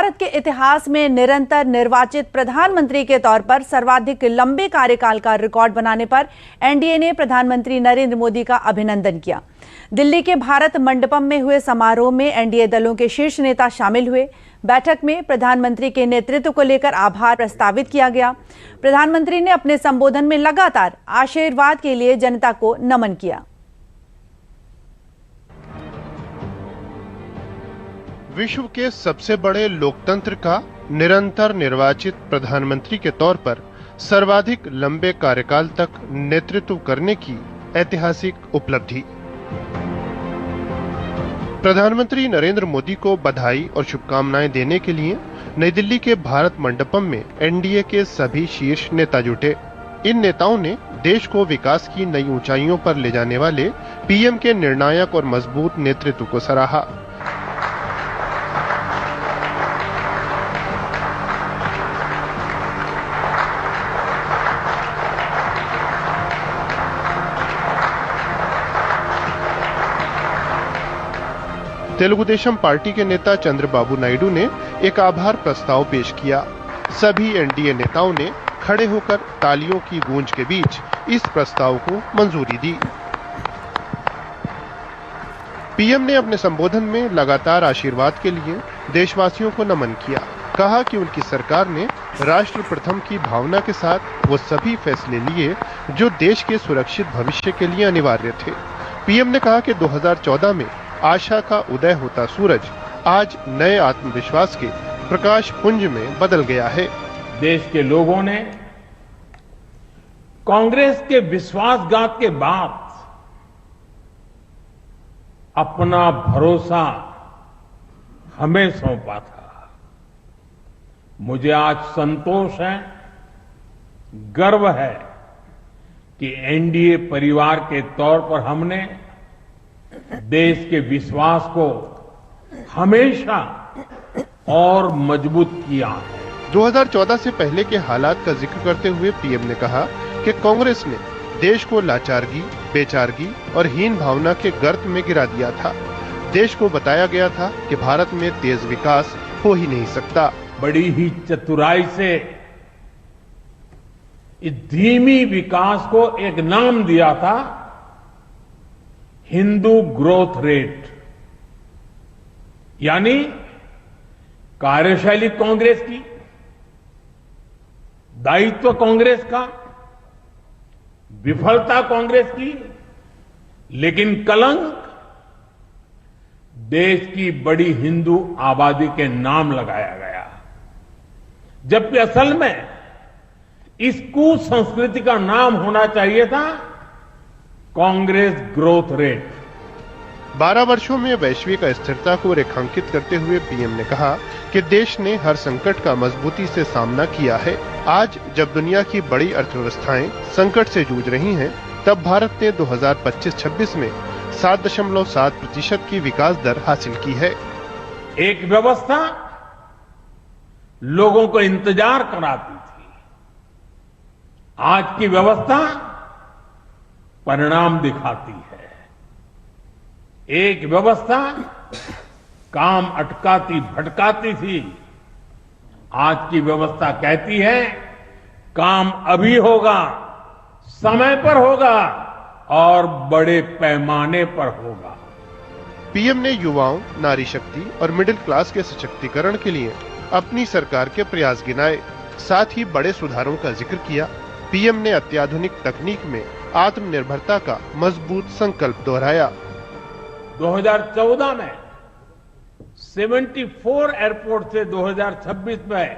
भारत के इतिहास में निरंतर निर्वाचित प्रधानमंत्री के तौर पर सर्वाधिक लंबे कार्यकाल का रिकॉर्ड बनाने पर एनडीए ने प्रधानमंत्री नरेंद्र मोदी का अभिनंदन किया। दिल्ली के भारत मंडपम में हुए समारोह में एनडीए दलों के शीर्ष नेता शामिल हुए। बैठक में प्रधानमंत्री के नेतृत्व को लेकर आभार प्रस्तावित किया गया। प्रधानमंत्री ने अपने संबोधन में लगातार आशीर्वाद के लिए जनता को नमन किया। विश्व के सबसे बड़े लोकतंत्र का निरंतर निर्वाचित प्रधानमंत्री के तौर पर सर्वाधिक लंबे कार्यकाल तक नेतृत्व करने की ऐतिहासिक उपलब्धि। प्रधानमंत्री नरेंद्र मोदी को बधाई और शुभकामनाएं देने के लिए नई दिल्ली के भारत मंडपम में एनडीए के सभी शीर्ष नेता जुटे। इन नेताओं ने देश को विकास की नई ऊंचाइयों पर ले जाने वाले पीएम के निर्णायक और मजबूत नेतृत्व को सराहा। तेलुगु देशम पार्टी के नेता चंद्रबाबू नायडू ने एक आभार प्रस्ताव पेश किया। सभी एनडीए नेताओं ने खड़े होकर तालियों की गूंज के बीच इस प्रस्ताव को मंजूरी दी। पीएम ने अपने संबोधन में लगातार आशीर्वाद के लिए देशवासियों को नमन किया। कहा कि उनकी सरकार ने राष्ट्र प्रथम की भावना के साथ वो सभी फैसले लिए जो देश के सुरक्षित भविष्य के लिए अनिवार्य थे। पीएम ने कहा कि 2014 में आशा का उदय होता सूरज आज नए आत्मविश्वास के प्रकाश पुंज में बदल गया है। देश के लोगों ने कांग्रेस के विश्वासघात के बाद अपना भरोसा हमें सौंपा था। मुझे आज संतोष है, गर्व है कि एनडीए परिवार के तौर पर हमने देश के विश्वास को हमेशा और मजबूत किया है। 2014 से पहले के हालात का जिक्र करते हुए पीएम ने कहा कि कांग्रेस ने देश को लाचारगी, बेचारगी और हीन भावना के गर्त में गिरा दिया था। देश को बताया गया था कि भारत में तेज विकास हो ही नहीं सकता। बड़ी ही चतुराई से इस धीमी विकास को एक नाम दिया था, हिंदू ग्रोथ रेट, यानी कार्यशैली कांग्रेस की, दायित्व कांग्रेस का, विफलता कांग्रेस की, लेकिन कलंक देश की बड़ी हिंदू आबादी के नाम लगाया गया। जबकि असल में इस कुसंस्कृति का नाम होना चाहिए था कांग्रेस ग्रोथ रेट। 12 वर्षों में वैश्विक अस्थिरता को रेखांकित करते हुए पीएम ने कहा कि देश ने हर संकट का मजबूती से सामना किया है। आज जब दुनिया की बड़ी अर्थव्यवस्थाएं संकट से जूझ रही हैं, तब भारत ने 2025-26 में 7.7% की विकास दर हासिल की है। एक व्यवस्था लोगों को इंतजार कराती थी, आज की व्यवस्था परिणाम दिखाती है। एक व्यवस्था काम अटकाती भटकाती थी, आज की व्यवस्था कहती है काम अभी होगा, समय पर होगा और बड़े पैमाने पर होगा। पीएम ने युवाओं, नारी शक्ति और मिडिल क्लास के सशक्तिकरण के लिए अपनी सरकार के प्रयास गिनाए। साथ ही बड़े सुधारों का जिक्र किया। पीएम ने अत्याधुनिक तकनीक में आत्मनिर्भरता का मजबूत संकल्प दोहराया। 2014 में 74 एयरपोर्ट से 2026 में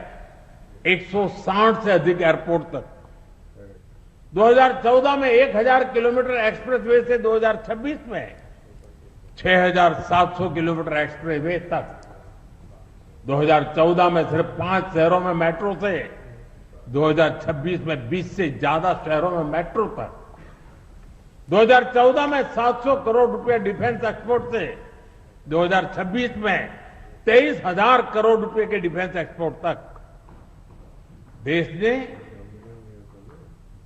160 से अधिक एयरपोर्ट तक, 2014 में 1000 किलोमीटर एक्सप्रेसवे से 2026 में 6700 किलोमीटर एक्सप्रेसवे तक, 2014 में सिर्फ 5 शहरों में मेट्रो से 2026 में 20 से ज्यादा शहरों में मेट्रो तक, 2014 में 700 करोड़ रुपए डिफेंस एक्सपोर्ट से 2026 में 23,000 करोड़ रुपए के डिफेंस एक्सपोर्ट तक। देश ने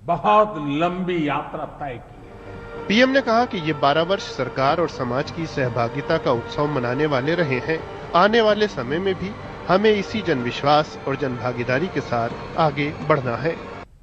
बहुत लंबी यात्रा तय की। पीएम ने कहा कि ये 12 वर्ष सरकार और समाज की सहभागिता का उत्सव मनाने वाले रहे हैं। आने वाले समय में भी हमें इसी जनविश्वास और जनभागीदारी के साथ आगे बढ़ना है।